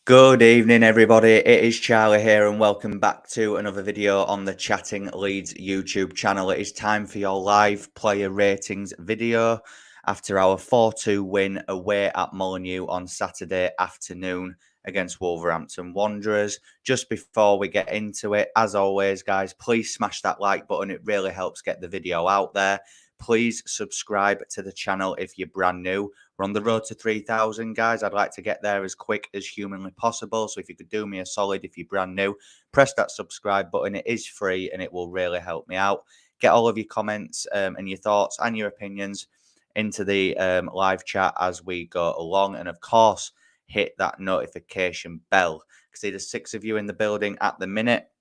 Good evening, everybody. It is Charlie here, and welcome back to another video on the Chatting Leeds YouTube channel. It is time for your live player ratings video after our 4-2 win away at Molineux on Saturday afternoon against Wolverhampton Wanderers. Just before we get into it, as always, guys, please smash that like button. It really helps get the video out there. Please subscribe to the channel if you're brand new. We're on the road to 3,000, guys. I'd like to get there as quick as humanly possible. So if you could do me a solid, if you're brand new, press that subscribe button. It is free and it will really help me out. Get all of your comments and your thoughts and your opinions into the live chat as we go along. And of course, hit that notification bell. I see there's 6 of you in the building at the minute.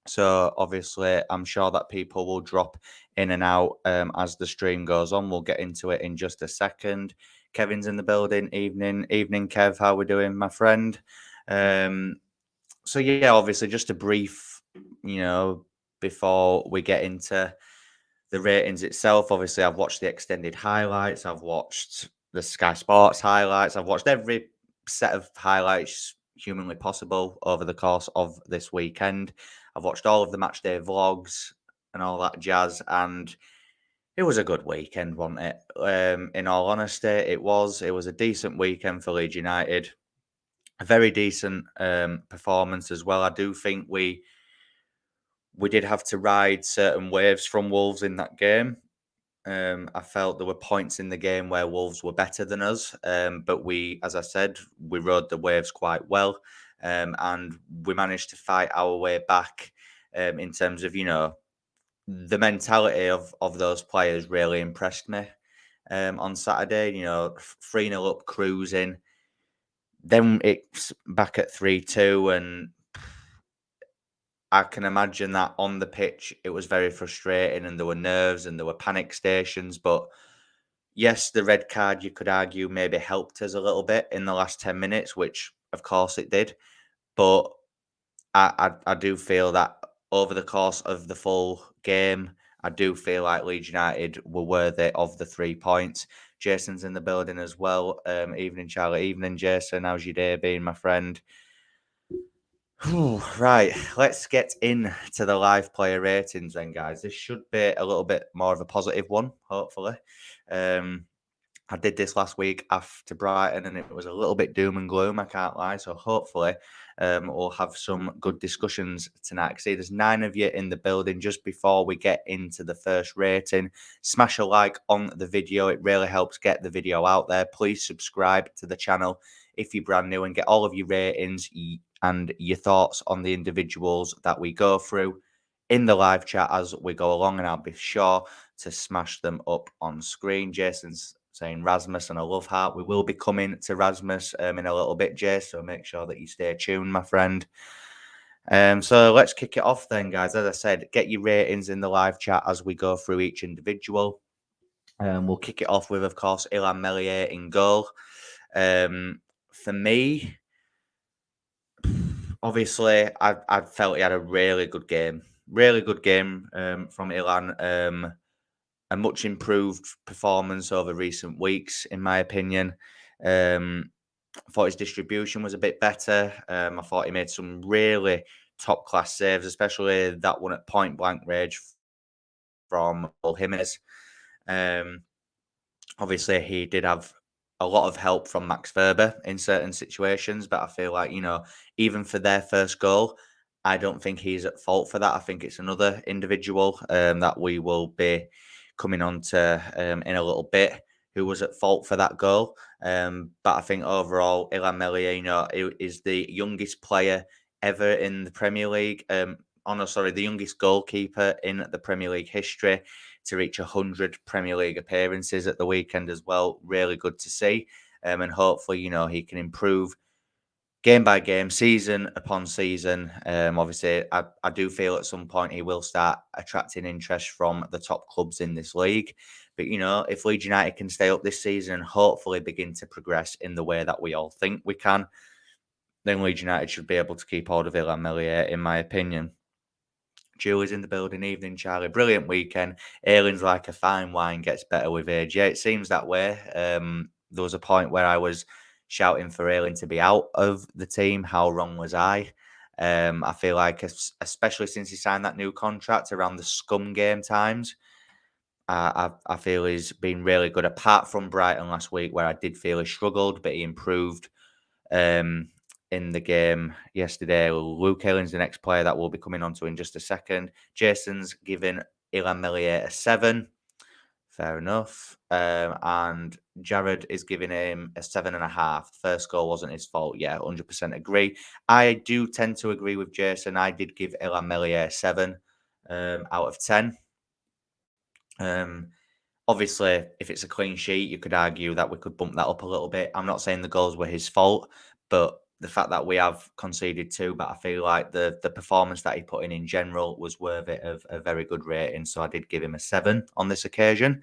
So obviously, I'm sure that people will drop in and out as the stream goes on. We'll get into it in just a second. Kevin's in the building. Evening, Kev. How we doing, my friend? So yeah, obviously, just a brief, before we get into the ratings itself. Obviously, I've watched the extended highlights. I've watched the Sky Sports highlights. I've watched every set of highlights humanly possible over the course of this weekend. I've watched all of the match day vlogs and all that jazz, and it was a good weekend, wasn't it? In all honesty, it was. It was a decent weekend for Leeds United. A very decent performance as well. I do think we did have to ride certain waves from Wolves in that game. I felt there were points in the game where Wolves were better than us, but we, as I said, we rode the waves quite well, and we managed to fight our way back in terms of, the mentality of those players really impressed me on Saturday. 3-0 up, cruising. Then it's back at 3-2, and I can imagine that on the pitch it was very frustrating, and there were nerves and there were panic stations. But yes, the red card, you could argue, maybe helped us a little bit in the last 10 minutes, which of course it did. But I do feel that over the course of the full game, I do feel like Leeds United were worthy of the 3 points. Jason's in the building as well. Evening, Charlie. Evening, Jason. How's your day been, my friend? Right, let's get into the live player ratings then, guys. This should be a little bit more of a positive one, hopefully. I did this last week after Brighton, and it was a little bit doom and gloom, I can't lie. So hopefully we'll have some good discussions tonight. I see there's 9 of you in the building. Just before we get into the first rating, smash a like on the video. It really helps get the video out there. Please subscribe to the channel if you're brand new and get all of your ratings and your thoughts on the individuals that we go through in the live chat as we go along, and I'll be sure to smash them up on screen. Jason's saying Rasmus and a love heart. We will be coming to Rasmus in a little bit, Jay, so make sure that you stay tuned, my friend. So let's kick it off then, guys. As I said, get your ratings in the live chat as we go through each individual. We'll kick it off with, of course, Illan Meslier in goal. For me, obviously, I felt he had a really good game. Really good game from Illan. A much improved performance over recent weeks, in my opinion. I thought his distribution was a bit better. I thought he made some really top-class saves, especially that one at point-blank range from Jimenez. Obviously, he did have a lot of help from Max Verber in certain situations, but I feel like, even for their first goal, I don't think he's at fault for that. I think it's another individual that we will be coming on to in a little bit who was at fault for that goal. But I think overall, Illan Meslier, is the youngest player ever in the Premier League. The youngest goalkeeper in the Premier League history to reach 100 Premier League appearances at the weekend as well. Really good to see. And hopefully, he can improve game by game, season upon season. Obviously, I do feel at some point he will start attracting interest from the top clubs in this league. But, if Leeds United can stay up this season and hopefully begin to progress in the way that we all think we can, then Leeds United should be able to keep hold of Illan Meslier, in my opinion. Julie's in the building. Evening, Charlie. Brilliant weekend. Ailing's like a fine wine, gets better with age. Yeah, it seems that way. There was a point where I was, shouting for Ayling to be out of the team. How wrong was I? I feel like, especially since he signed that new contract around the scum game times, I feel he's been really good. Apart from Brighton last week, where I did feel he struggled, but he improved um, in the game yesterday. Luke Ayling's the next player that we'll be coming on to in just a second. Jason's given Illan Meslier a 7. Fair enough. And Jared is giving him a 7.5. First goal wasn't his fault. Yeah, 100% agree. I do tend to agree with Jason. I did give Illan Meslier a 7 out of 10. Obviously, if it's a clean sheet, you could argue that we could bump that up a little bit. I'm not saying the goals were his fault, but the fact that we have conceded 2, but I feel like the performance that he put in general was worthy of a very good rating. So I did give him a 7 on this occasion.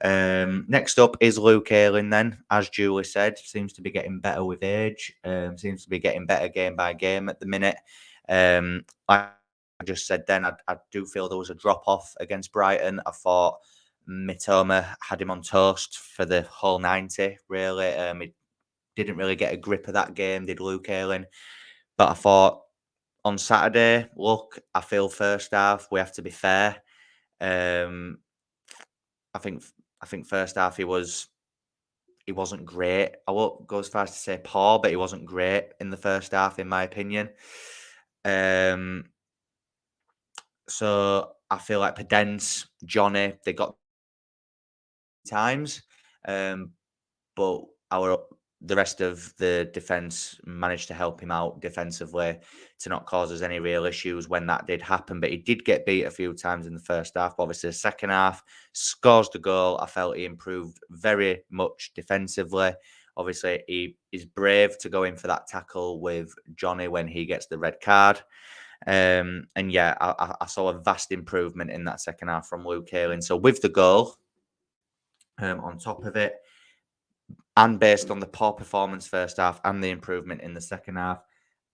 Next up is Luke Ayling then. As Julie said, seems to be getting better with age. Seems to be getting better game by game at the minute. Like I just said then, I do feel there was a drop-off against Brighton. I thought Mitoma had him on toast for the whole 90, really. He didn't really get a grip of that game, did Luke Ayling. But I thought on Saturday, look, I feel first half, we have to be fair. I think first half he wasn't great. I won't go as far as to say poor, but he wasn't great in the first half, in my opinion. So I feel like Pedence, Johnny, they got times, but the rest of the defense managed to help him out defensively to not cause us any real issues when that did happen. But he did get beat a few times in the first half. But obviously, the second half scores the goal. I felt he improved very much defensively. Obviously, he is brave to go in for that tackle with Johnny when he gets the red card. And yeah, I saw a vast improvement in that second half from Luke Ayling. So with the goal, on top of it, and based on the poor performance first half and the improvement in the second half,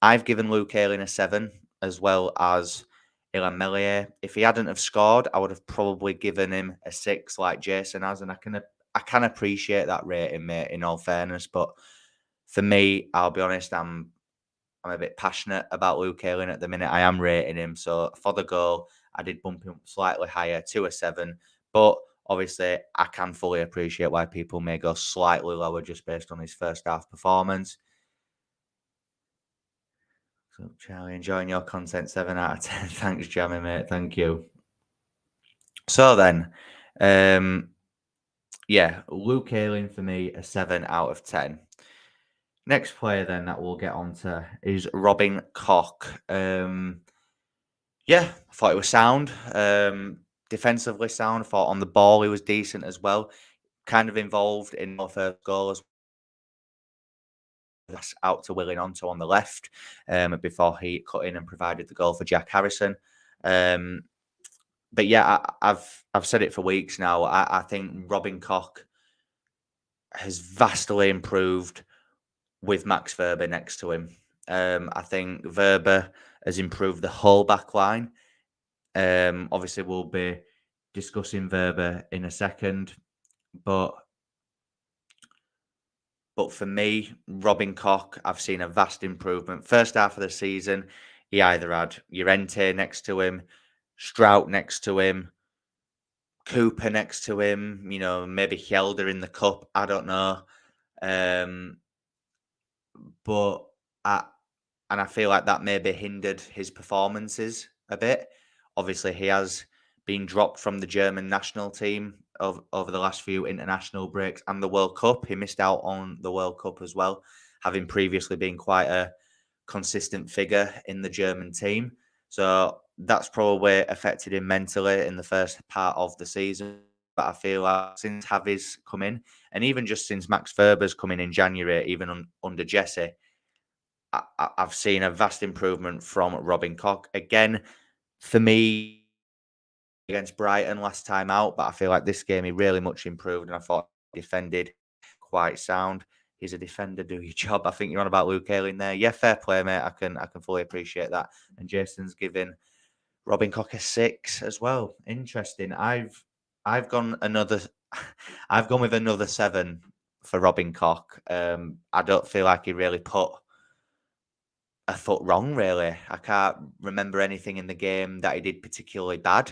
I've given Luke Ayling a 7 as well as Illan Meslier. If he hadn't have scored, I would have probably given him a 6 like Jason has, and I can appreciate that rating, mate, in all fairness. But for me, I'll be honest, I'm a bit passionate about Luke Ayling at the minute. I am rating him. So for the goal, I did bump him slightly higher to a 7. But obviously, I can fully appreciate why people may go slightly lower just based on his first half performance. So, Charlie, enjoying your content, 7 out of 10. Thanks, Jammy, mate. Thank you. So then, yeah, Luke Ayling for me, a 7 out of 10. Next player then that we'll get on to is Robin Koch. Yeah, I thought it was sound. Defensively sound. I thought on the ball he was decent as well. Kind of involved in our first goal as well. Out to Willie Gnonto on the left before he cut in and provided the goal for Jack Harrison. But yeah, I've said it for weeks now. I think Robin Koch has vastly improved with Max Verber next to him. I think Verber has improved the whole back line. Obviously, we'll be discussing Verber in a second, but for me, Robin Koch, I've seen a vast improvement. First half of the season, he either had Llorente next to him, Strout next to him, Cooper next to him, maybe Helder in the cup. I don't know. But I feel like that maybe hindered his performances a bit. Obviously, he has been dropped from the German national team over the last few international breaks and the World Cup. He missed out on the World Cup as well, having previously been quite a consistent figure in the German team. So that's probably affected him mentally in the first part of the season. But I feel like since Javi's come in, and even just since Max Verber's come in January, even under Jesse, I've seen a vast improvement from Robin Koch. Again, for me, against Brighton last time out, but I feel like this game he really much improved, and I thought he defended quite sound. He's a defender, do your job. I think you're on about Luke Ayling there. Yeah, fair play, mate. I can fully appreciate that. And Jason's giving Robin Koch a 6 as well. Interesting. I've gone with another 7 for Robin Koch. I don't feel like he really put a foot wrong, really. I can't remember anything in the game that he did particularly bad.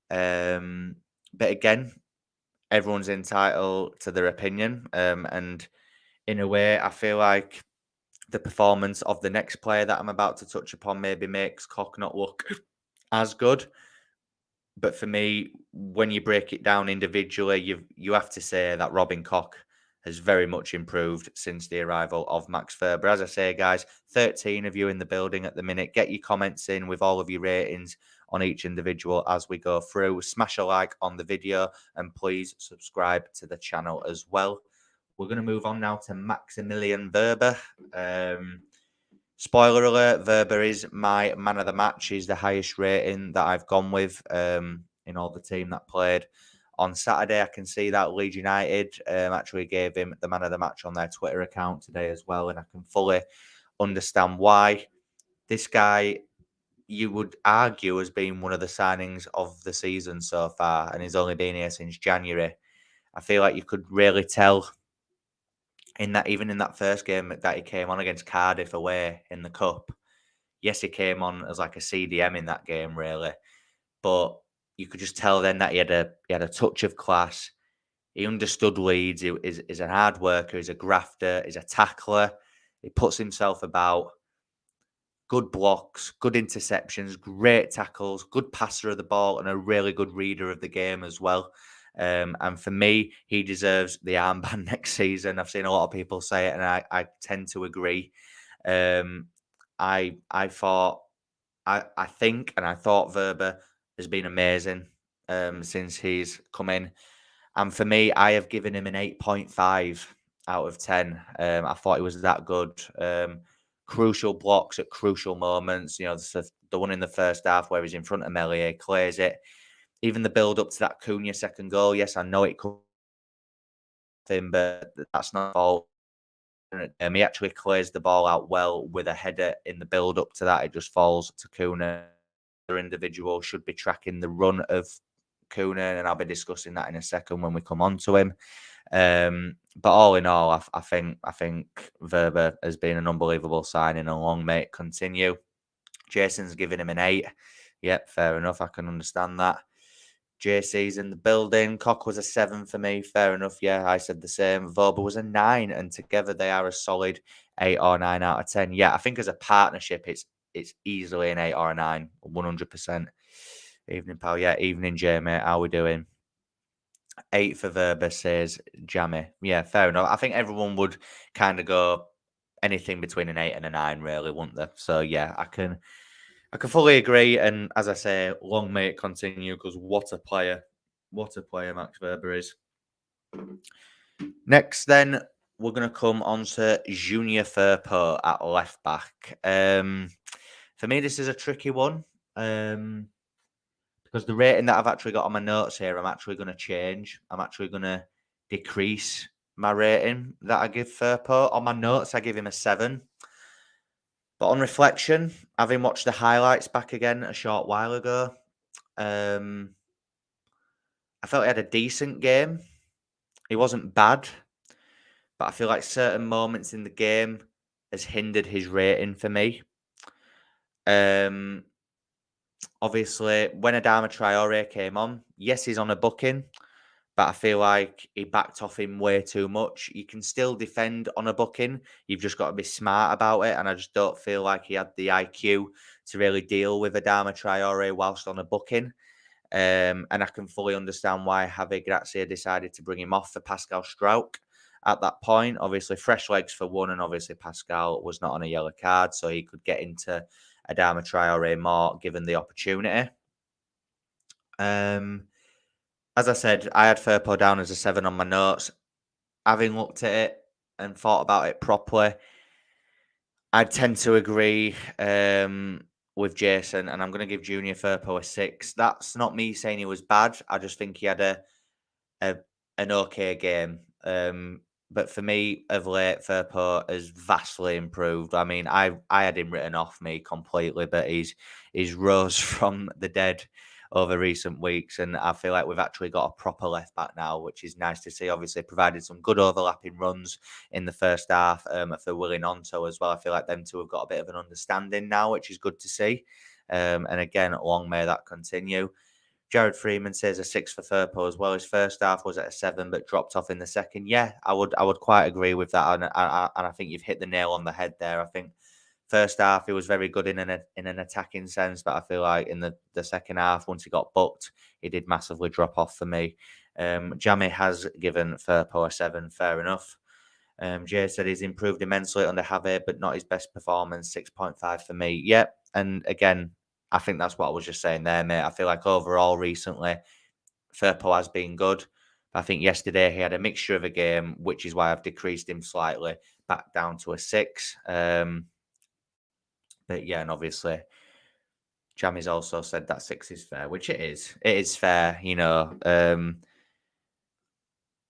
But again, everyone's entitled to their opinion. And in a way, I feel like the performance of the next player that I'm about to touch upon maybe makes Koch not look as good. But for me, when you break it down individually, you have to say that Robin Koch has very much improved since the arrival of Max Ferber. As I say, guys, 13 of you in the building at the minute. Get your comments in with all of your ratings on each individual as we go through. Smash a like on the video and please subscribe to the channel as well. We're going to move on now to Maximilian Verber. Spoiler alert, Verber is my man of the match. He's the highest rating that I've gone with in all the team that played on Saturday. I can see that Leeds United actually gave him the man of the match on their Twitter account today as well, and I can fully understand why. This guy, you would argue, has been one of the signings of the season so far, and he's only been here since January. I feel like you could really tell even in that first game that he came on against Cardiff away in the cup. Yes, he came on as like a CDM in that game, really, but you could just tell then that he had a touch of class. He understood Leeds. He's a hard worker. He's a grafter. He's a tackler. He puts himself about. Good blocks, good interceptions, great tackles, good passer of the ball, and a really good reader of the game as well. And for me, he deserves the armband next season. I've seen a lot of people say it, and I tend to agree. I thought Verber has been amazing since he's come in. And for me, I have given him an 8.5 out of 10. I thought he was that good. Crucial blocks at crucial moments. You know, the one in the first half where he's in front of Meslier, clears it. Even the build up to that Cunha second goal. Yes, I know it could him, but that's not fault. He actually clears the ball out well with a header in the build up to that. It just falls to Cunha. The individual should be tracking the run of Cunha, and I'll be discussing that in a second when we come on to him. But all in all, I think Verber has been an unbelievable signing, and long may it continue. Jason's giving him an 8. Yep, fair enough. I can understand that. JC's in the building. Koch was a 7 for me. Fair enough. Yeah, I said the same. Verber was a 9, and together they are a solid 8 or 9 out of 10. Yeah, I think as a partnership, it's easily an 8 or a 9, 100%. Evening, pal. Yeah, evening, Jamie. How we doing? 8 for Verber, says Jamie. Yeah, fair enough. I think everyone would kind of go anything between an 8 and a 9, really, wouldn't they? So yeah, I can fully agree. And as I say, long may it continue, because what a player Max Verber is. Next, then we're going to come on to Junior Firpo at left back. For me, this is a tricky one. Because the rating that I've actually got on my notes here, I'm actually going to change. I'm actually going to decrease my rating that I give Firpo. On my notes, I give him a 7. But on reflection, having watched the highlights back again a short while ago, I felt he had a decent game. He wasn't bad, but I feel like certain moments in the game has hindered his rating for me. Obviously, when Adama Traore came on, yes, he's on a booking, but I feel like he backed off him way too much. You can still defend on a booking. You've just got to be smart about it. And I just don't feel like he had the IQ to really deal with Adama Traore whilst on a booking. And I can fully understand why Javi Gracia decided to bring him off for Pascal Struijk at that point. Obviously, fresh legs for one, and obviously Pascal was not on a yellow card, so he could get into Adama Traore more given the opportunity. As I said, I had Firpo down as a 7 on my notes. Having looked at it and thought about it properly, I tend to agree with Jason, and I'm going to give Junior Firpo a 6. That's not me saying he was bad. I just think he had an okay game. But for me, of late, Firpo has vastly improved. I mean, I had him written off me completely, but he's rose from the dead over recent weeks, and I feel like we've actually got a proper left back now, which is nice to see. Obviously, provided some good overlapping runs in the first half for Willie Gnonto as well. I feel like them two have got a bit of an understanding now, which is good to see. And again, long may that continue. Jared Freeman says a 6 for Firpo as well. His first half was at a 7, but dropped off in the second. Yeah, I would quite agree with that, and I think you've hit the nail on the head there. I think first half he was very good in an attacking sense, but I feel like in the second half, once he got booked, he did massively drop off for me. Jamie has given Firpo a 7, fair enough. Jay said he's improved immensely under Javier, but not his best performance, 6.5 for me. Yep, and again, I think that's what I was just saying there, mate. I feel like overall recently, Firpo has been good. I think yesterday he had a mixture of a game, which is why I've decreased him slightly back down to a 6. But yeah, and obviously, Jamie's also said that 6 is fair, which it is. It is fair, you know.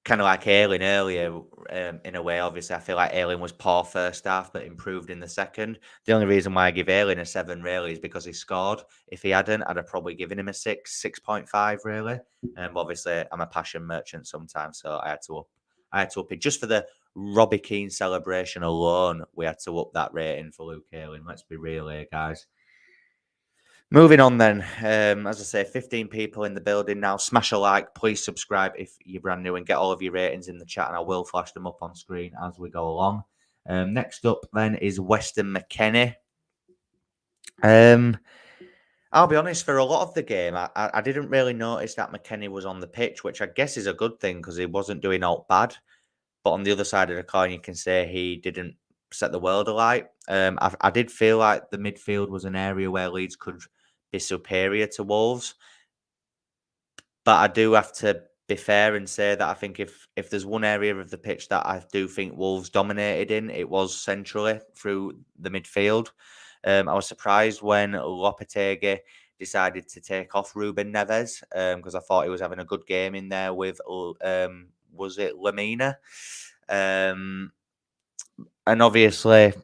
Kind of like Ayling earlier, in a way. Obviously, I feel like Ayling was poor first half, but improved in the second. The only reason why I give Ayling a 7 really is because he scored. If he hadn't, I'd have probably given him a 6, 6.5 really. Obviously, I'm a passion merchant sometimes, so I had to up it just for the Robbie Keane celebration alone. We had to up that rating for Luke Ayling. Let's be real here, guys. Moving on then, as I say, 15 people in the building now. Smash a like, please subscribe if you're brand new, and get all of your ratings in the chat, and I will flash them up on screen as we go along. Next up then is Weston McKennie. I'll be honest, for a lot of the game, I didn't really notice that McKennie was on the pitch, which I guess is a good thing because he wasn't doing all bad. But on the other side of the coin, you can say he didn't set the world alight. I did feel like the midfield was an area where Leeds could be superior to Wolves. But I do have to be fair and say that I think if there's one area of the pitch that I do think Wolves dominated in, it was centrally through the midfield. I was surprised when Lopetegui decided to take off Ruben Neves because I thought he was having a good game in there with, was it Lamina? And obviously,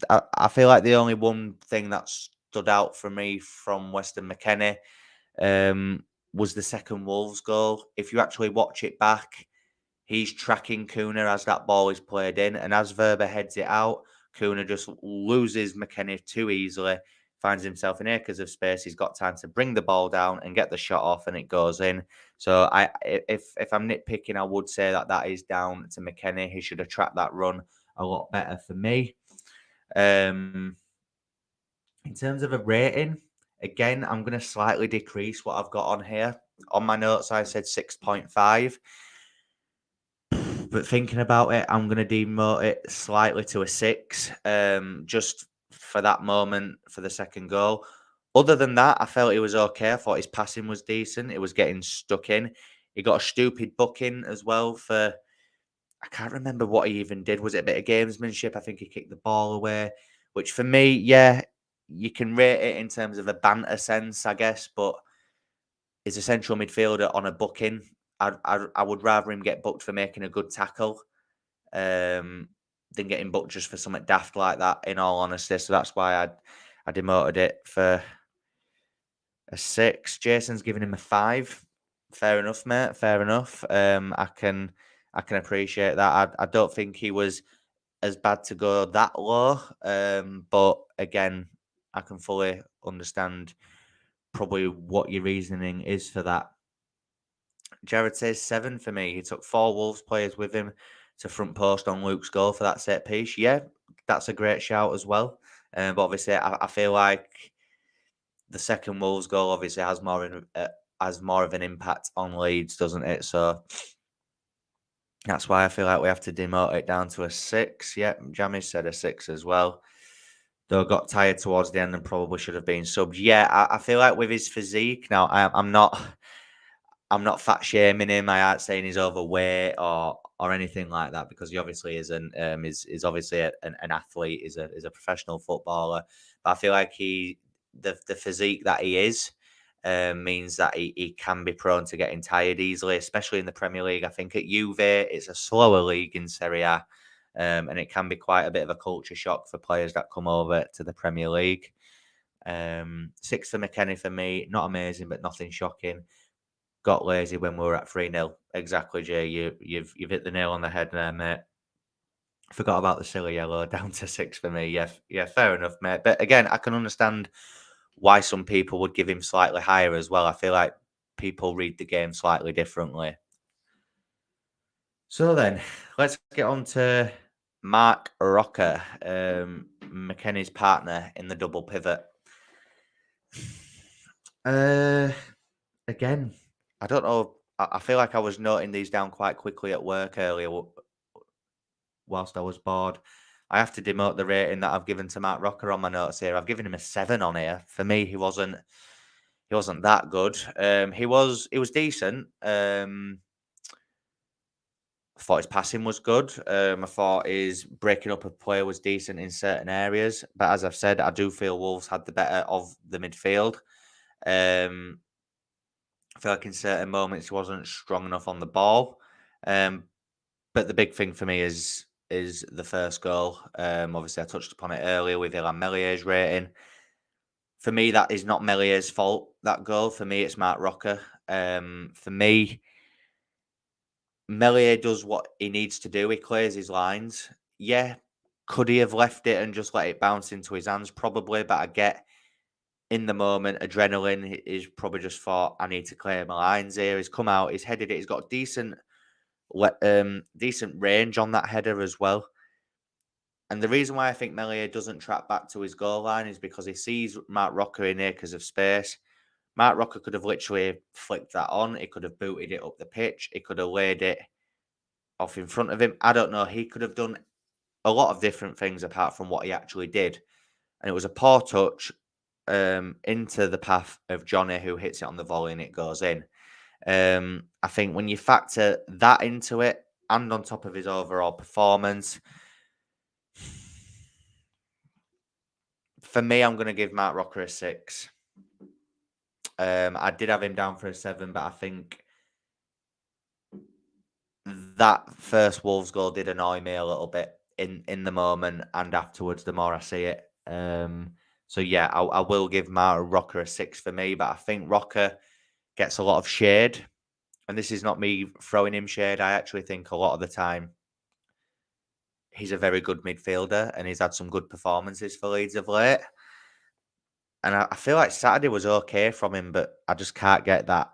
I feel like the only one thing that stood out for me from Weston McKennie was the second Wolves goal. If you actually watch it back, he's tracking Kuna as that ball is played in, and as Verba heads it out, Kuna just loses McKennie too easily, finds himself in acres of space. He's got time to bring the ball down and get the shot off, and it goes in. So if I'm nitpicking, I would say that is down to McKennie. He should have tracked that run a lot better for me. In terms of a rating, again, I'm going to slightly decrease what I've got on here. On my notes, I said 6.5. But thinking about it, I'm going to demote it slightly to a 6, just for that moment for the second goal. Other than that, I felt it was okay. I thought his passing was decent. It was getting stuck in. He got a stupid booking as well for, I can't remember what he even did. Was it a bit of gamesmanship? I think he kicked the ball away, which for me, yeah, you can rate it in terms of a banter sense, I guess, but is a central midfielder on a booking. I would rather him get booked for making a good tackle than getting booked just for something daft like that, in all honesty. So that's why I demoted it for a 6. Jason's giving him a 5. Fair enough, mate. Fair enough. I can appreciate that. I don't think he was as bad to go that low. But again, I can fully understand probably what your reasoning is for that. Jared says 7 for me. He took 4 Wolves players with him to front post on Luke's goal for that set piece. Yeah, that's a great shout as well. But obviously, I feel like the second Wolves goal obviously has more of an impact on Leeds, doesn't it? So that's why I feel like we have to demote it down to a 6. Yeah, Jamie said a 6 as well. Though got tired towards the end and probably should have been subbed. Yeah, I feel like with his physique now, I'm not fat shaming him. I aren't saying he's overweight or anything like that because he obviously isn't. Is obviously an athlete. Is a professional footballer. But I feel like the physique that he is means that he can be prone to getting tired easily, especially in the Premier League. I think at Juve it's a slower league in Serie A, and it can be quite a bit of a culture shock for players that come over to the Premier League. 6 for McKennie for me. Not amazing, but nothing shocking. Got lazy when we were at 3-0. Exactly, Jay. You've hit the nail on the head there, mate. Forgot about the silly yellow. Down to 6 for me. Yeah, fair enough, mate. But again, I can understand why some people would give him slightly higher as well. I feel like people read the game slightly differently. So then, let's get on to Marc Roca, McKennie's partner in the double pivot. Again, I don't know. I feel like I was noting these down quite quickly at work earlier whilst I was bored. I have to demote the rating that I've given to Marc Roca on my notes here. I've given him a 7 on here. For me, he wasn't that good. He was decent. I thought his passing was good. I thought his breaking up of play was decent in certain areas. But as I've said, I do feel Wolves had the better of the midfield. I feel like in certain moments he wasn't strong enough on the ball. But the big thing for me is the first goal. Obviously, I touched upon it earlier with Illan Mellier's rating. For me, that is not Mellier's fault, that goal. For me, it's Marc Roca. For me, Meslier does what he needs to do. He clears his lines. Yeah, could he have left it and just let it bounce into his hands? Probably, but I get in the moment, adrenaline. He's probably just thought, I need to clear my lines here. He's come out, he's headed it. He's got decent range on that header as well. And the reason why I think Meslier doesn't track back to his goal line is because he sees Marc Roca in acres of space. Marc Roca could have literally flicked that on. He could have booted it up the pitch. He could have laid it off in front of him. I don't know. He could have done a lot of different things apart from what he actually did. And it was a poor touch into the path of Johnny, who hits it on the volley and it goes in. I think when you factor that into it and on top of his overall performance, for me, I'm going to give Marc Roca a 6. I did have him down for a 7, but I think that first Wolves goal did annoy me a little bit in the moment and afterwards, the more I see it. So yeah, I will give Marc Roca a 6 for me, but I think Roca gets a lot of shade. And this is not me throwing him shade. I actually think a lot of the time he's a very good midfielder and he's had some good performances for Leeds of late. And I feel like Saturday was okay from him, but I just can't get that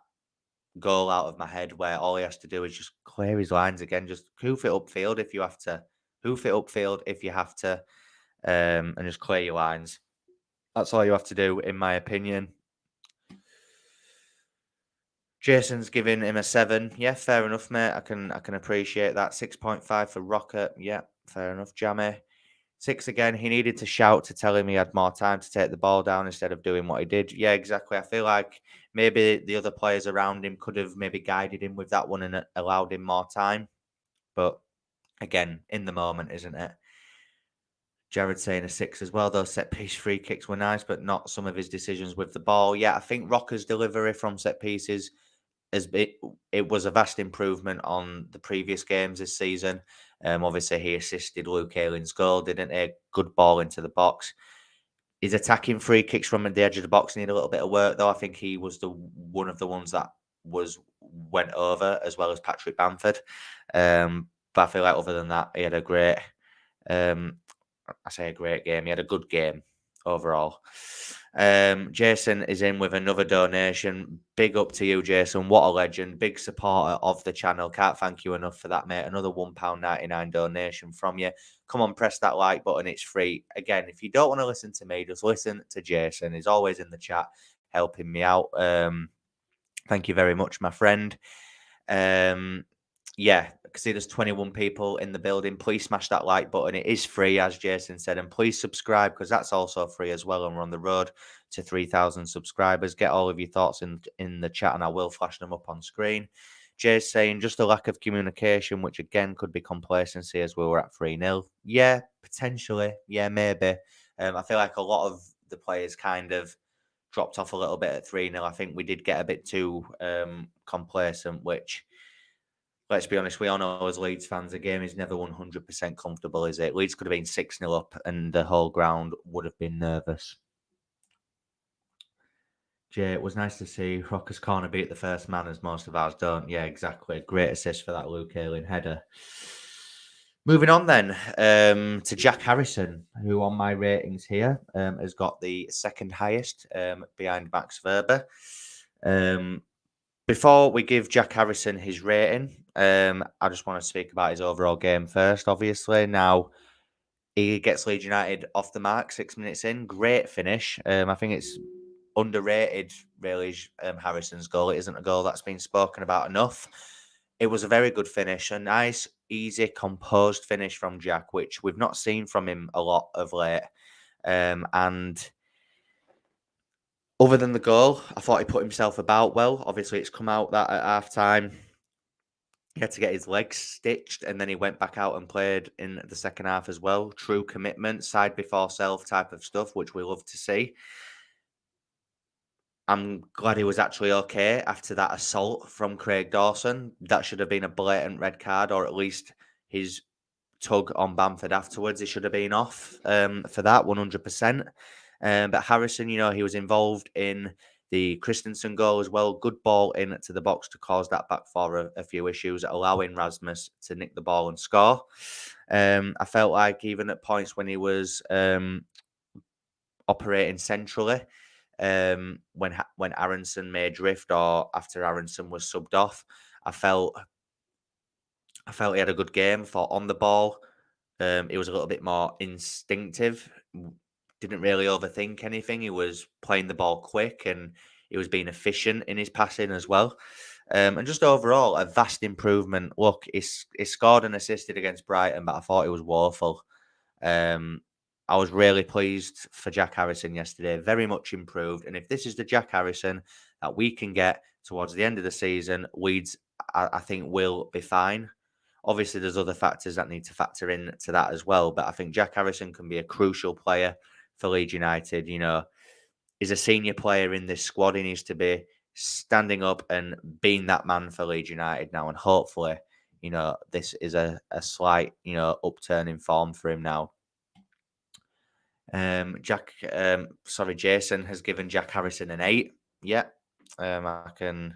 goal out of my head where all he has to do is just clear his lines again. Just hoof it upfield if you have to. Hoof it upfield if you have to. And just clear your lines. That's all you have to do, in my opinion. Jason's giving him a 7. Yeah, fair enough, mate. I can appreciate that. 6.5 for Rocket. Yeah, fair enough, Jammy. 6 again. He needed to shout to tell him he had more time to take the ball down instead of doing what he did. Yeah, exactly. I feel like maybe the other players around him could have maybe guided him with that one and allowed him more time. But again, in the moment, isn't it? Jared saying a 6 as well. Those set piece free kicks were nice, but not some of his decisions with the ball. Yeah, I think Rocker's delivery from set pieces it was a vast improvement on the previous games this season. Obviously, he assisted Luke Ayling's goal, didn't he? Good ball into the box. His attacking free kicks from the edge of the box need a little bit of work, though. I think he was one of the ones that went over, as well as Patrick Bamford. But I feel like other than that, he had a great. I say a great game. He had a good game overall. Jason is in with another donation. Big up to you, Jason. What a legend. Big supporter of the channel. Can't thank you enough for that, mate. Another £1.99 donation from you. Come on, press that like button. It's free. Again, if you don't want to listen to me, just listen to Jason. He's always in the chat helping me out. Thank you very much, my friend. Yeah, I can see there's 21 people in the building. Please smash that like button. It is free, as Jason said. And please subscribe because that's also free as well. And we're on the road to 3,000 subscribers. Get all of your thoughts in the chat and I will flash them up on screen. Jay's saying just a lack of communication, which again could be complacency as we were at 3-0. Yeah, potentially. Yeah, maybe. I feel like a lot of the players kind of dropped off a little bit at 3-0. I think we did get a bit too complacent, which... Let's be honest, we all know as Leeds fans, the game is never 100% comfortable, is it? Leeds could have been 6-0 up and the whole ground would have been nervous. Jay, it was nice to see Roca's corner beat the first man, as most of ours don't. Yeah, exactly. Great assist for that Luke Ayling header. Moving on then to Jack Harrison, who on my ratings here has got the second highest behind Max Verber. Before we give Jack Harrison his rating, I just want to speak about his overall game first, obviously. Now, he gets Leeds United off the mark 6 minutes in. Great finish. I think it's underrated, really, Harrison's goal. It isn't a goal that's been spoken about enough. It was a very good finish, a nice, easy, composed finish from Jack, which we've not seen from him a lot of late. And other than the goal, I thought he put himself about well. Obviously, it's come out that at half time he had to get his legs stitched, and then he went back out and played in the second half as well. True commitment, side before self type of stuff, which we love to see. I'm glad he was actually okay after that assault from Craig Dawson. That should have been a blatant red card, or at least his tug on Bamford afterwards. He should have been off for that 100%. But Harrison, he was involved in the Christensen goal as well. Good ball into the box to cause that back for a few issues, allowing Rasmus to nick the ball and score. I felt like even at points when he was operating centrally, when Aaronson made drift or after Aaronson was subbed off, I felt he had a good game. For on the ball, he was a little bit more instinctive. Didn't really overthink anything. He was playing the ball quick and he was being efficient in his passing as well. And just overall, a vast improvement. Look, he scored and assisted against Brighton, but I thought he was woeful. I was really pleased for Jack Harrison yesterday. Very much improved. And if this is the Jack Harrison that we can get towards the end of the season, Leeds, I think, will be fine. Obviously, there's other factors that need to factor in to that as well. But I think Jack Harrison can be a crucial player for Leeds United. He's a senior player in this squad. He needs to be standing up and being that man for Leeds United now. And hopefully, this is a slight, upturn in form for him now. Jason has given Jack Harrison an 8. Yeah, I can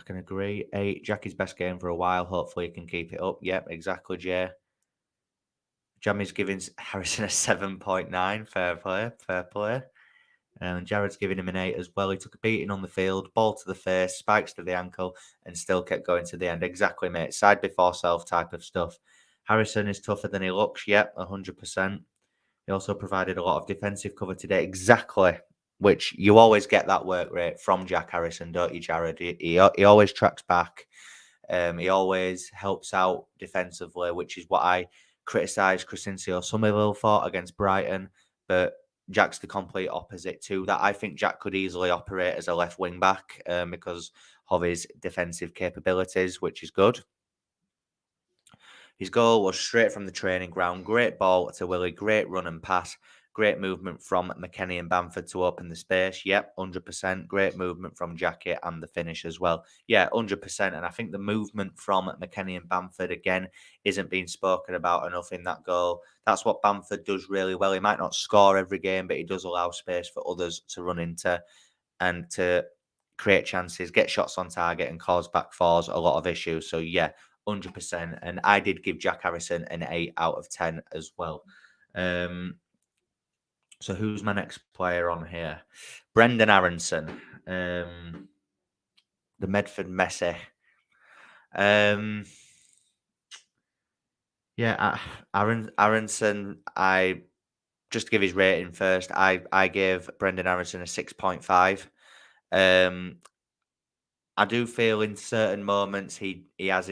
agree. 8. Jackie's best game for a while. Hopefully, he can keep it up. Yep, exactly, Jay. Jammy's giving Harrison a 7.9. Fair play, fair play. And Jared's giving him an 8 as well. He took a beating on the field, ball to the face, spikes to the ankle, and still kept going to the end. Exactly, mate. Side before self type of stuff. Harrison is tougher than he looks. Yep, 100%. He also provided a lot of defensive cover today. Exactly. Which you always get that work rate from Jack Harrison, don't you, Jared? He always tracks back. He always helps out defensively, which is what I criticised Crescencio Somerville for against Brighton. But Jack's the complete opposite to that. I think Jack could easily operate as a left wing back because of his defensive capabilities, which is good. His goal was straight from the training ground. Great ball to Willie. Great run and pass. Great movement from McKennie and Bamford to open the space. Yep, 100%. Great movement from Jackie and the finish as well. Yeah, 100%. And I think the movement from McKennie and Bamford, again, isn't being spoken about enough in that goal. That's what Bamford does really well. He might not score every game, but he does allow space for others to run into and to create chances, get shots on target and cause back fours, a lot of issues. So, yeah, 100%. And I did give Jack Harrison an 8 out of 10 as well. So who's my next player on here? Brendan Aaronson, the Medford Messi. Aaronson, I just to give his rating first, I gave Brendan Aaronson a 6.5. I do feel in certain moments he has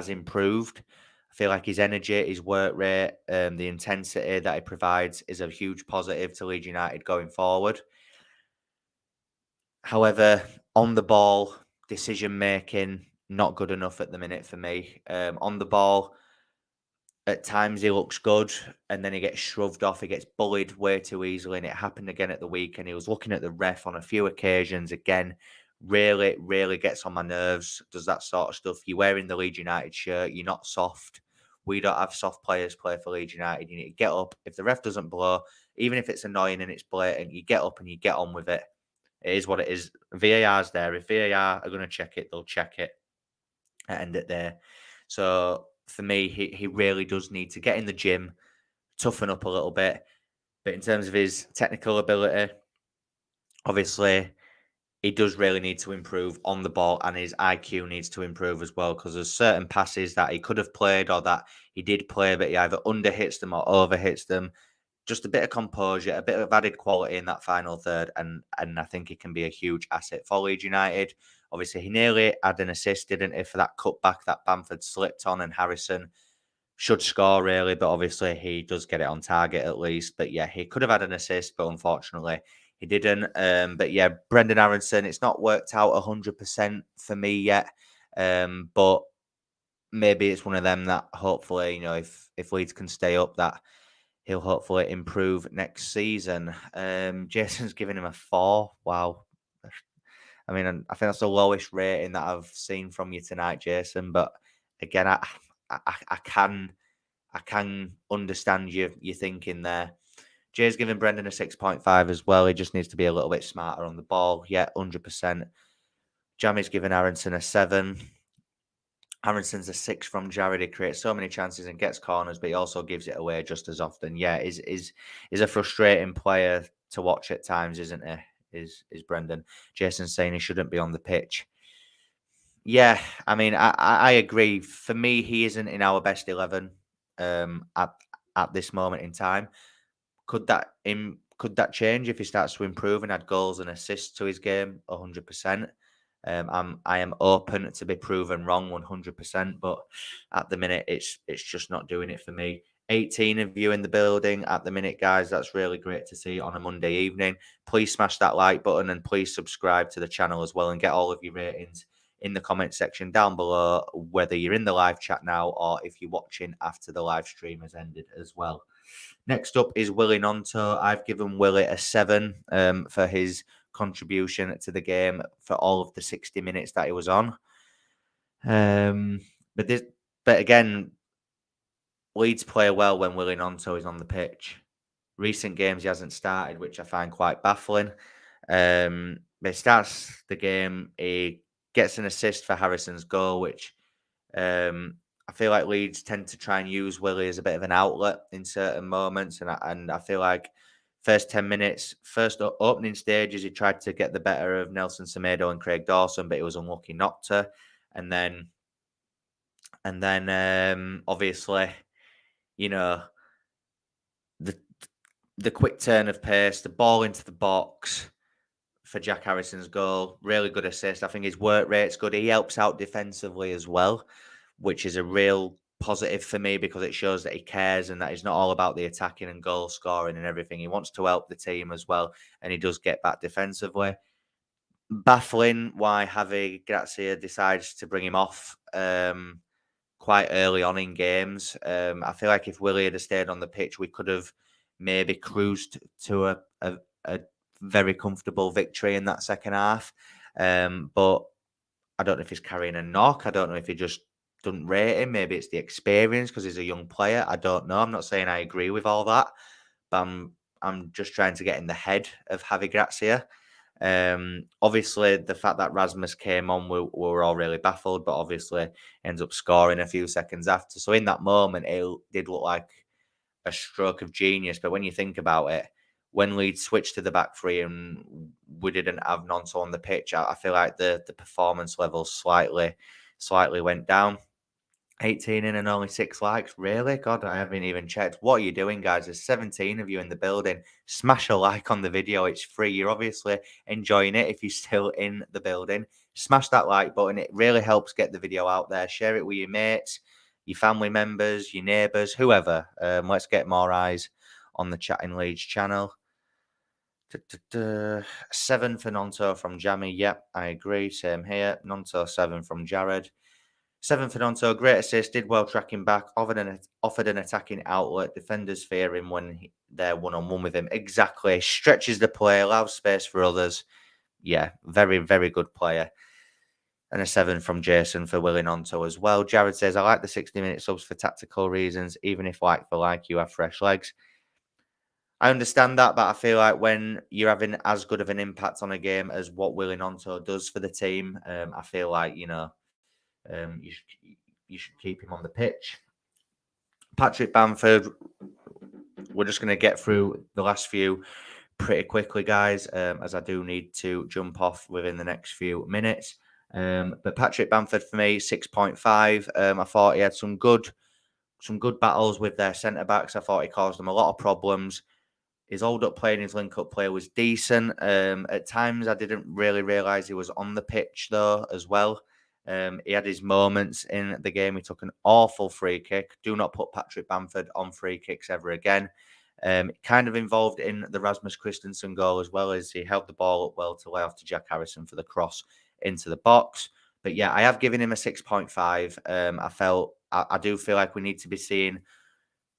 improved. I feel like his energy, his work rate, the intensity that he provides is a huge positive to Leeds United going forward. However, on the ball, decision making, not good enough at the minute for me. On the ball, at times he looks good and then he gets shrugged off. He gets bullied way too easily. And it happened again at the weekend. He was looking at the ref on a few occasions again. Really, really gets on my nerves, does that sort of stuff. You're wearing the Leeds United shirt, you're not soft. We don't have soft players play for Leeds United. You need to get up. If the ref doesn't blow, even if it's annoying and it's blatant, you get up and you get on with it. It is what it is. VAR's there. If VAR are going to check it, they'll check it and end it there. So for me, he really does need to get in the gym, toughen up a little bit. But in terms of his technical ability, obviously, he does really need to improve on the ball, and his IQ needs to improve as well, because there's certain passes that he could have played or that he did play, but he either underhits them or overhits them. Just a bit of composure, a bit of added quality in that final third, and I think it can be a huge asset for Leeds United. Obviously, he nearly had an assist, didn't he, for that cutback that Bamford slipped on, and Harrison should score really, but obviously he does get it on target at least. But yeah, he could have had an assist, but unfortunately he didn't. But yeah, Brendan Aaronson, it's not worked out 100% for me yet. But maybe it's one of them that hopefully, if Leeds can stay up, that he'll hopefully improve next season. Jason's giving him a 4. Wow. I mean, I think that's the lowest rating that I've seen from you tonight, Jason. But again, I can understand you thinking there. Jay's giving Brendan a 6.5 as well. He just needs to be a little bit smarter on the ball. Yeah, 100%. Jammy's giving Aaronson a 7. Aaronson's a 6 from Jared. He creates so many chances and gets corners, but he also gives it away just as often. Yeah, is a frustrating player to watch at times, isn't he? Is Brendan. Jason's saying he shouldn't be on the pitch. Yeah, I mean, I agree. For me, he isn't in our best 11 at this moment in time. Could that change if he starts to improve and add goals and assists to his game? 100%. I am open to be proven wrong 100%, but at the minute it's just not doing it for me. 18 of you in the building at the minute, guys. That's really great to see on a Monday evening. Please smash that like button and please subscribe to the channel as well, and get all of your ratings in the comment section down below, whether you're in the live chat now or if you're watching after the live stream has ended as well. Next up is Willie Gnonto. I've given Willie a 7 for his contribution to the game for all of the 60 minutes that he was on. But again, Leeds play well when Willie Gnonto is on the pitch. Recent games he hasn't started, which I find quite baffling. But he starts the game, he gets an assist for Harrison's goal, which I feel like Leeds tend to try and use Willie as a bit of an outlet in certain moments, and I feel like first 10 minutes, first opening stages, he tried to get the better of Nelson Semedo and Craig Dawson, but he was unlucky not to. And then obviously, the quick turn of pace, the ball into the box for Jack Harrison's goal, really good assist. I think his work rate's good. He helps out defensively as well, which is a real positive for me because it shows that he cares and that he's not all about the attacking and goal scoring and everything. He wants to help the team as well, and he does get back defensively. Baffling why Javi Gracia decides to bring him off quite early on in games. I feel like if Willie had stayed on the pitch, we could have maybe cruised to a very comfortable victory in that second half. But I don't know if he's carrying a knock. I don't know if he just doesn't rate him. Maybe it's the experience because he's a young player. I don't know. I'm not saying I agree with all that, but I'm just trying to get in the head of Javi Gracia. Obviously, the fact that Rasmus came on, we were all really baffled, but obviously ends up scoring a few seconds after. So in that moment, it did look like a stroke of genius. But when you think about it, when Leeds switched to the back three and we didn't have Gnonto on the pitch, I feel like the performance level slightly went down. 18 in and only 6 likes. Really? God, I haven't even checked. What are you doing, guys? There's 17 of you in the building. Smash a like on the video. It's free. You're obviously enjoying it if you're still in the building. Smash that like button. It really helps get the video out there. Share it with your mates, your family members, your neighbours, whoever. Let's get more eyes on the Chatting Leeds channel. 7 for Gnonto from Jamie. Yep, I agree. Same here. Gnonto 7 from Jared. 7 for Gnonto. Great assist. Did well tracking back. Offered an attacking outlet. Defenders fear him when they're one-on-one with him. Exactly. Stretches the play. Allows space for others. Yeah, very, very good player. And a 7 from Jason for Willie Gnonto as well. Jared says, I like the 60-minute subs for tactical reasons, even if like for like you have fresh legs. I understand that, but I feel like when you're having as good of an impact on a game as what Willie Gnonto does for the team, I feel like you should keep him on the pitch. Patrick Bamford, we're just going to get through the last few pretty quickly, guys, as I do need to jump off within the next few minutes. But Patrick Bamford for me, 6.5. I thought he had some good battles with their centre backs. I thought he caused them a lot of problems. His hold-up play and his link-up play was decent. At times, I didn't really realise he was on the pitch, though, as well. He had his moments in the game. He took an awful free kick. Do not put Patrick Bamford on free kicks ever again. Kind of involved in the Rasmus Christensen goal as well, as he held the ball up well to lay off to Jack Harrison for the cross into the box. But yeah, I have given him a 6.5. I do feel like we need to be seeing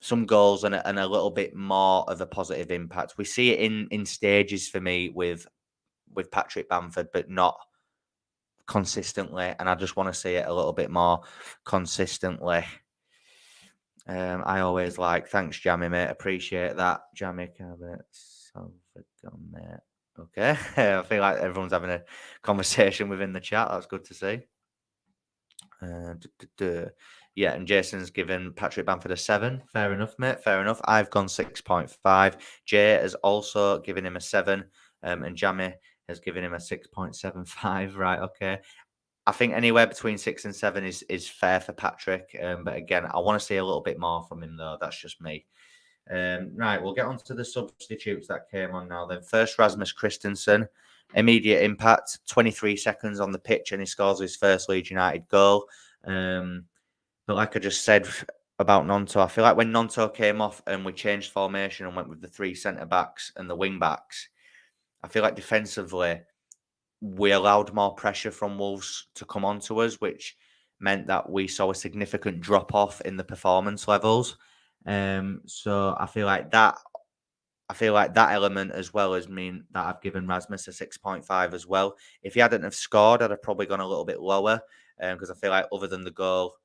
some goals and a little bit more of a positive impact. We see it in stages for me with Patrick Bamford, but not consistently. And I just want to see it a little bit more consistently. I always like, thanks, Jammy, mate. Appreciate that. Jammy, mate. Okay. I feel like everyone's having a conversation within the chat. That's good to see. Yeah, and Jason's given Patrick Bamford a 7. Fair enough, mate. Fair enough. I've gone 6.5. Jay has also given him a 7. And Jammy has given him a 6.75. Right, okay. I think anywhere between 6 and 7 is fair for Patrick. But again, I want to see a little bit more from him, though. That's just me. Right, we'll get on to the substitutes that came on now. Then first, Rasmus Christensen. Immediate impact, 23 seconds on the pitch, and he scores his first Leeds United goal. But like I just said about Gnonto, I feel like when Gnonto came off and we changed formation and went with the 3 centre-backs and the wing-backs, I feel like defensively, we allowed more pressure from Wolves to come onto us, which meant that we saw a significant drop-off in the performance levels. So I feel like that element as well as mean that I've given Rasmus a 6.5 as well. If he hadn't have scored, I'd have probably gone a little bit lower because I feel like other than the goal,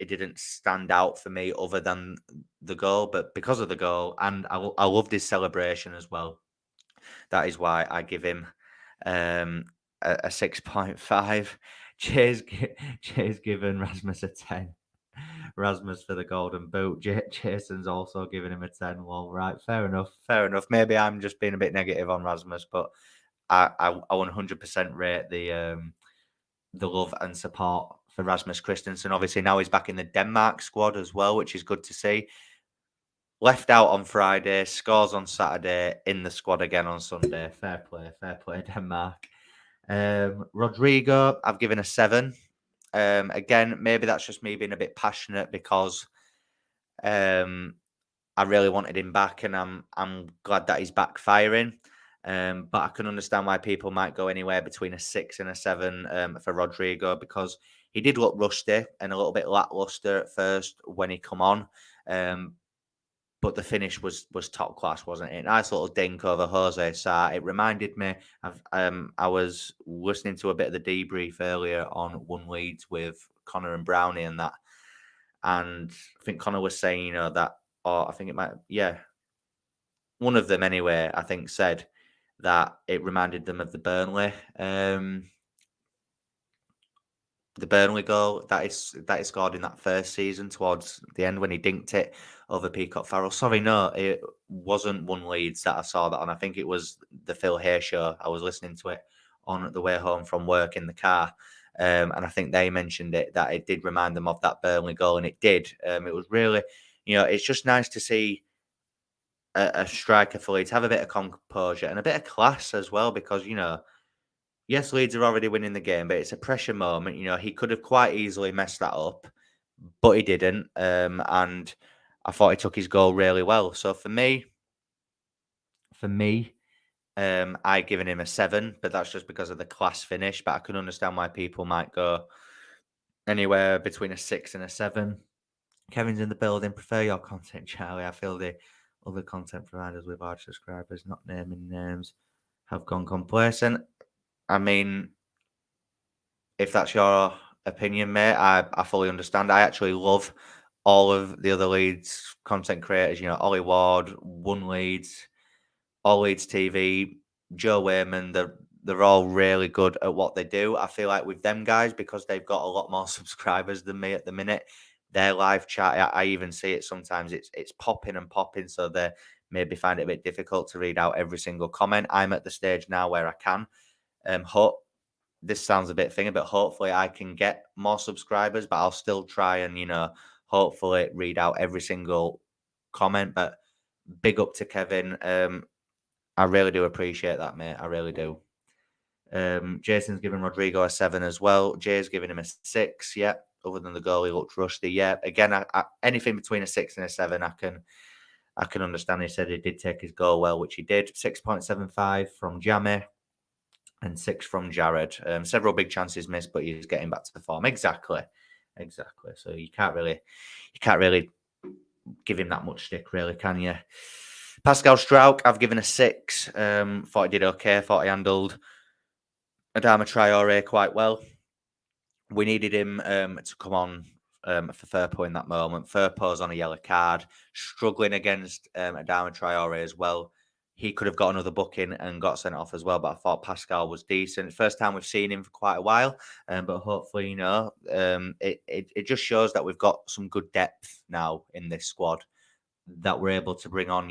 it didn't stand out for me other than the goal. But because of the goal, and I loved his celebration as well, that is why I give him a 6.5. Cheers given Rasmus a 10. Rasmus for the golden boot. Jason's also giving him a 10. Well, right, fair enough. Maybe I'm just being a bit negative on Rasmus, but I 100% rate the love and support for Rasmus Christensen. Obviously, now he's back in the Denmark squad as well, which is good to see. Left out on Friday, scores on Saturday, in the squad again on Sunday. Fair play, Denmark. Rodrigo, I've given a 7. Again, maybe that's just me being a bit passionate because I really wanted him back, and I'm glad that he's back firing. But I can understand why people might go anywhere between a 6 and a 7 for Rodrigo because he did look rusty and a little bit lackluster at first when he come on. But the finish was top class, wasn't it? Nice little dink over Jose Sarr. It reminded me of I was listening to a bit of the debrief earlier on One Leeds with Connor and Brownie and that. And I think Connor was saying, that, or I think it might, one of them anyway, I think said that it reminded them of the Burnley goal that he scored in that first season towards the end when he dinked it over Peacock Farrell. Sorry, no, it wasn't One Leeds that I saw that on. I think it was the Phil Hay show. I was listening to it on the way home from work in the car. And I think they mentioned that it did remind them of that Burnley goal, and it did. It was really, it's just nice to see a striker for Leeds have a bit of composure and a bit of class as well because, yes, Leeds are already winning the game, but it's a pressure moment. He could have quite easily messed that up, but he didn't. And I thought he took his goal really well. So for me, I've given him a 7, but that's just because of the class finish. But I can understand why people might go anywhere between a 6 and a 7. Kevin's in the building. Prefer your content, Charlie. I feel the other content providers with large subscribers, not naming names, have gone complacent. I mean, if that's your opinion, mate, I fully understand. I actually love all of the other Leeds content creators, Ollie Ward, One Leeds, All Leeds TV, Joe Wayman, they're all really good at what they do. I feel like with them guys, because they've got a lot more subscribers than me at the minute, their live chat, I even see it sometimes, it's popping and popping, so they maybe find it a bit difficult to read out every single comment. I'm at the stage now where I can. This sounds a bit thingy, but hopefully I can get more subscribers, but I'll still try and, hopefully read out every single comment. But big up to Kevin. I really do appreciate that, mate. I really do. Jason's giving Rodrigo a 7 as well. Jay's giving him a 6. Yeah. Other than the goal, he looked rusty. Yeah. Again, anything between a 6 and a 7, I can understand. He said he did take his goal well, which he did. 6.75 from Jamie and 6 from Jared. Several big chances missed, but he's getting back to the form. Exactly. So you can't really give him that much stick, really, can you? Pascal Struijk, I've given a 6. Thought he did okay. Thought he handled Adama Traore quite well. We needed him to come on for Firpo in that moment. Firpo's on a yellow card, struggling against Adama Traore as well. He could have got another booking and got sent off as well, but I thought Pascal was decent. First time we've seen him for quite a while, but hopefully, it just shows that we've got some good depth now in this squad, that we're able to bring on,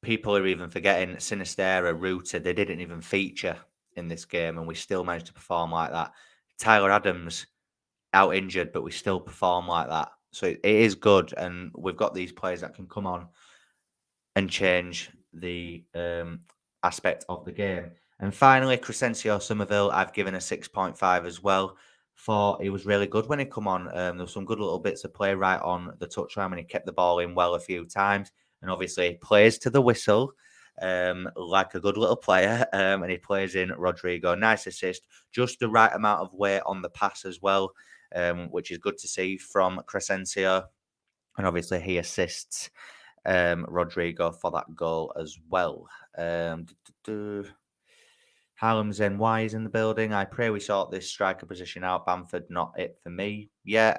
people are even forgetting Sinistera, Ruta. They didn't even feature in this game, and we still managed to perform like that. Tyler Adams out injured, but we still perform like that. So it is good, and we've got these players that can come on and change the aspect of the game. And finally, Crescencio Somerville, I've given a 6.5 as well. Thought he was really good when he come on. There were some good little bits of play right on the touchline when he kept the ball in well a few times. And obviously, he plays to the whistle like a good little player. And he plays in Rodrigo. Nice assist. Just the right amount of weight on the pass as well, which is good to see from Crescencio. And obviously, he assists Rodrigo for that goal as well. Harlem Zen Y is in the building. I pray we sort this striker position out. Bamford, not it for me. Yeah,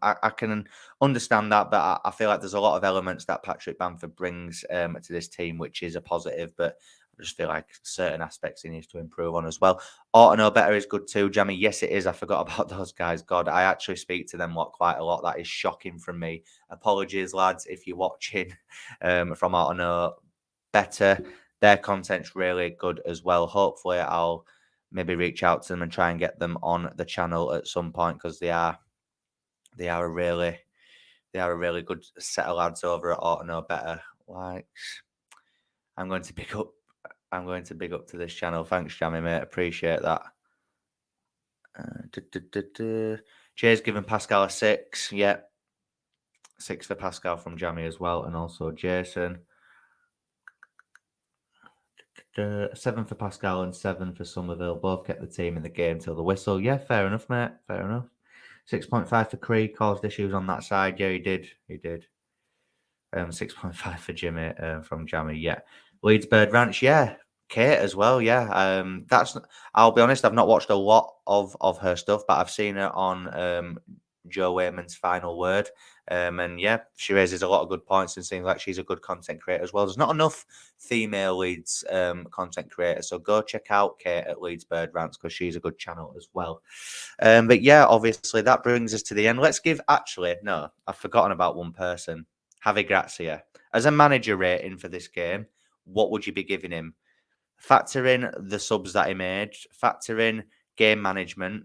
I can understand that, but I feel like there's a lot of elements that Patrick Bamford brings to this team, which is a positive, but I just feel like certain aspects he needs to improve on as well. Ought to know better is good too, Jamie. Yes, it is. I forgot about those guys. God, I actually speak to them quite a lot. That is shocking from me. Apologies, lads, if you're watching from Ought to Know Better. Their content's really good as well. Hopefully, I'll maybe reach out to them and try and get them on the channel at some point, because they are a really good set of lads over at Ought to Know Better. Likes. I'm going to big up to this channel. Thanks, Jamie, mate. Appreciate that. Jay's given Pascal a 6. Yeah. 6 for Pascal from Jamie as well, and also Jason. 7 for Pascal and 7 for Somerville. Both kept the team in the game till the whistle. Yeah, fair enough, mate. Fair enough. 6.5 for Cree. Caused issues on that side. Yeah, he did. 6.5 for Jimmy from Jamie. Yeah. Leeds Bird Ranch. Yeah. Kate as well. Yeah. I'll be honest, I've not watched a lot of her stuff, but I've seen her on Joe Wayman's Final Word. And yeah, she raises a lot of good points and seems like she's a good content creator as well. There's not enough female Leeds content creators, so go check out Kate at Leeds Bird Rants, because she's a good channel as well. But yeah, obviously that brings us to the end. Let's give, no, I've forgotten about one person. Javi Gracia. As a manager rating for this game, what would you be giving him? Factor in the subs that he made, factor in game management.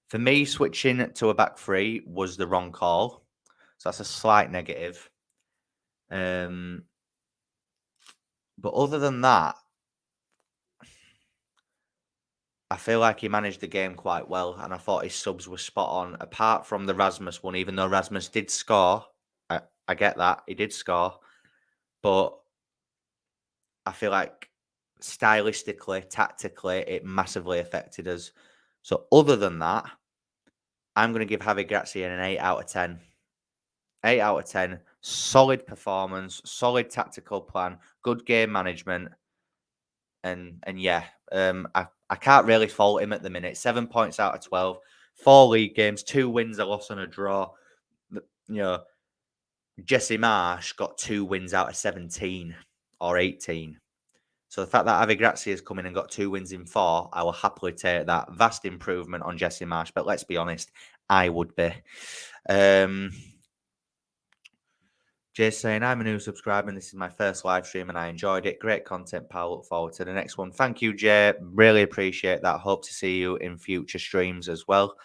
For me, switching to a back three was the wrong call. So that's a slight negative. But other than that, I feel like he managed the game quite well, and I thought his subs were spot on, apart from the Rasmus one, even though Rasmus did score. I get that. He did score. But I feel like stylistically, tactically, it massively affected us. So other than that, I'm going to give Javi Gracia an 8 out of 10. 8 out of 10. Solid performance, solid tactical plan, good game management. And yeah, I can't really fault him at the minute. 7 points out of 12. 4 league games, 2 wins, a loss, and a draw. You know, Jesse Marsh got 2 wins out of 17 or 18. So the fact that Avi Grazia has come in and got 2 wins in 4, I will happily take that. Vast improvement on Jesse Marsh, but let's be honest, I would be. Jay's saying, I'm a new subscriber and this is my first live stream and I enjoyed it. Great content, pal. Look forward to the next one. Thank you, Jay. Really appreciate that. Hope to see you in future streams as well.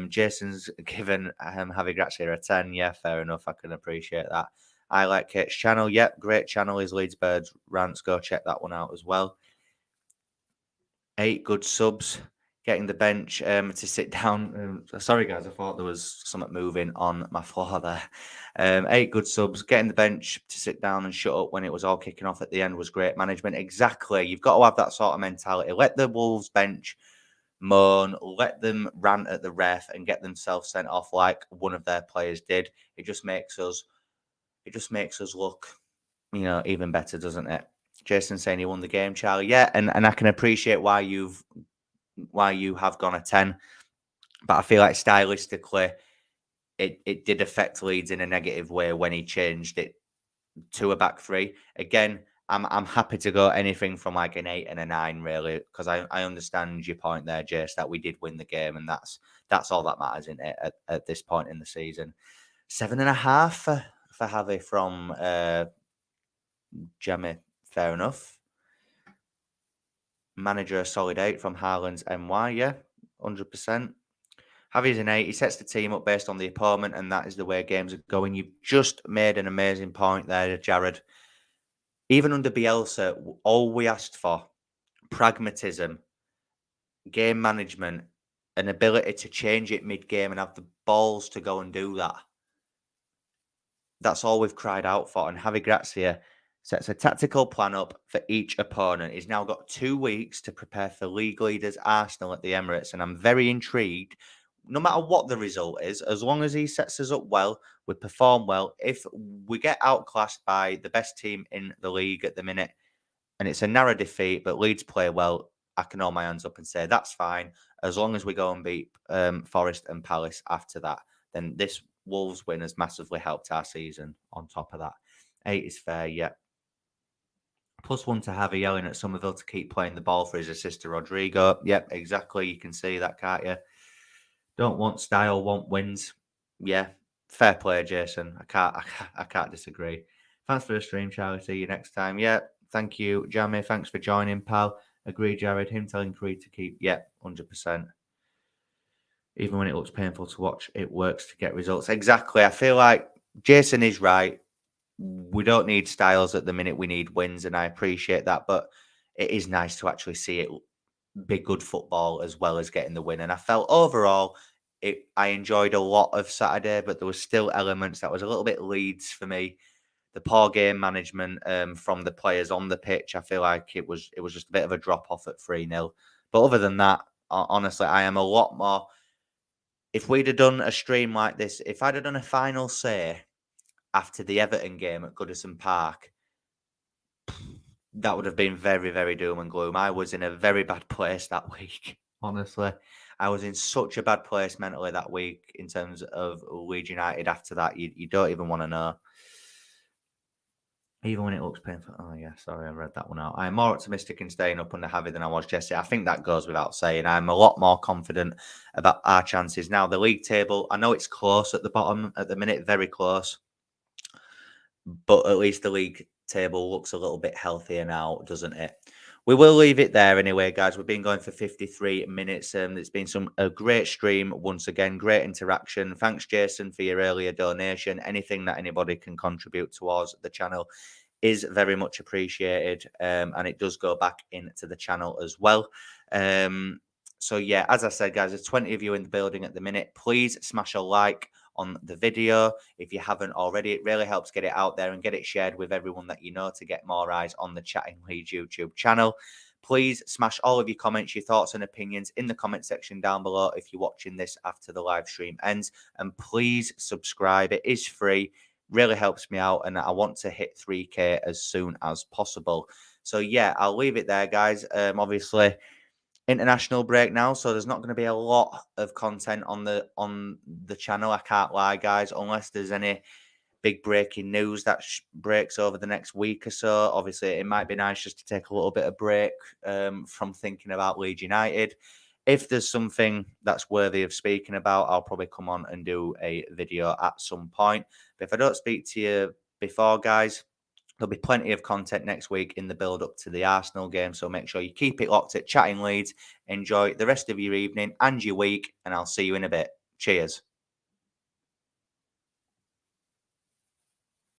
Jason's given Javi Grazia a 10. Yeah, fair enough. I can appreciate that. I like Kate's channel. Yep, great channel is Leeds Birds Rants. Go check that one out as well. 8 good subs. Getting the bench to sit down. Sorry, guys, I thought there was something moving on my floor there. 8 good subs. Getting the bench to sit down and shut up when it was all kicking off at the end was great management. Exactly. You've got to have that sort of mentality. Let the Wolves bench moan, let them rant at the ref and get themselves sent off like one of their players did. It just makes us look, even better, doesn't it? Jason saying he won the game, Charlie. Yeah, and I can appreciate why you have gone a 10. But I feel like stylistically, it did affect Leeds in a negative way when he changed it to a back 3. Again, I'm happy to go anything from like an 8 and a 9, really, because I understand your point there, Jace, that we did win the game, and that's all that matters, isn't it, at this point in the season. 7.5 for Javi from Jamie. Fair enough. Manager a solid 8 from Harlands NY. Yeah, 100%. Javi's an 8. He sets the team up based on the opponent, and that is the way games are going. You've just made an amazing point there, Jared. Even under Bielsa, all we asked for, pragmatism, game management, an ability to change it mid-game and have the balls to go and do that. That's all we've cried out for. And Javi Grazia sets a tactical plan up for each opponent. He's now got 2 weeks to prepare for league leaders Arsenal at the Emirates. And I'm very intrigued, no matter what the result is, as long as he sets us up well, we perform well. If we get outclassed by the best team in the league at the minute, and it's a narrow defeat, but Leeds play well, I can hold my hands up and say that's fine. As long as we go and beat Forest and Palace after that, then this Wolves win has massively helped our season on top of that. 8 is fair, yeah. +1 to Javi yelling at Somerville to keep playing the ball for his assist to Rodrigo. Yep, exactly. You can see that, can't you? Don't want style, want wins. Yeah, fair play, Jason. I can't disagree. Thanks for the stream, Charlie. See you next time. Yeah, thank you, Jamie. Thanks for joining, pal. Agree, Jared. Him telling Creed to keep. Yeah, 100%. Even when it looks painful to watch, it works to get results. Exactly. I feel like Jason is right. We don't need styles at the minute. We need wins, and I appreciate that. But it is nice to actually see it be good football as well as getting the win. And I felt overall, I enjoyed a lot of Saturday, but there was still elements that was a little bit Leeds for me. The poor game management from the players on the pitch, I feel like it was just a bit of a drop off at 3-0. But other than that, honestly, I am a lot more. If we'd have done a stream like this, if I'd have done a final say after the Everton game at Goodison Park, that would have been very, very doom and gloom. I was in a very bad place that week, honestly. I was in such a bad place mentally that week in terms of Leeds United after that. You don't even want to know. Even when it looks painful. Oh, yeah, sorry, I read that one out. I'm more optimistic in staying up under Javi than I was Jesse. I think that goes without saying. I'm a lot more confident about our chances. Now, the league table, I know it's close at the bottom at the minute, very close. But at least the league table looks a little bit healthier now, doesn't it? We will leave it there anyway, guys. We've been going for 53 minutes. It's been a great stream once again, great interaction. Thanks, Jason, for your earlier donation. Anything that anybody can contribute towards the channel is very much appreciated, and it does go back into the channel as well. So yeah, as I said, guys, there's 20 of you in the building at the minute. Please smash a like on the video if you haven't already. It really helps get it out there and get it shared with everyone that you know to get more eyes on the Chatting Leeds YouTube channel. Please smash all of your comments, your thoughts and opinions in the comment section down below if you're watching this after the live stream ends. And please subscribe. It is free. Really helps me out, and I want to hit 3K as soon as possible. So yeah, I'll leave it there, guys. Obviously, international break now, so there's not going to be a lot of content on the channel. I can't lie, guys, unless there's any big breaking news that breaks over the next week or so. Obviously, it might be nice just to take a little bit of break from thinking about Leeds United. If there's something that's worthy of speaking about, I'll probably come on and do a video at some point. But if I don't speak to you before, guys, there'll be plenty of content next week in the build up to the Arsenal game. So make sure you keep it locked at Chatting Leeds. Enjoy the rest of your evening and your week, and I'll see you in a bit. Cheers.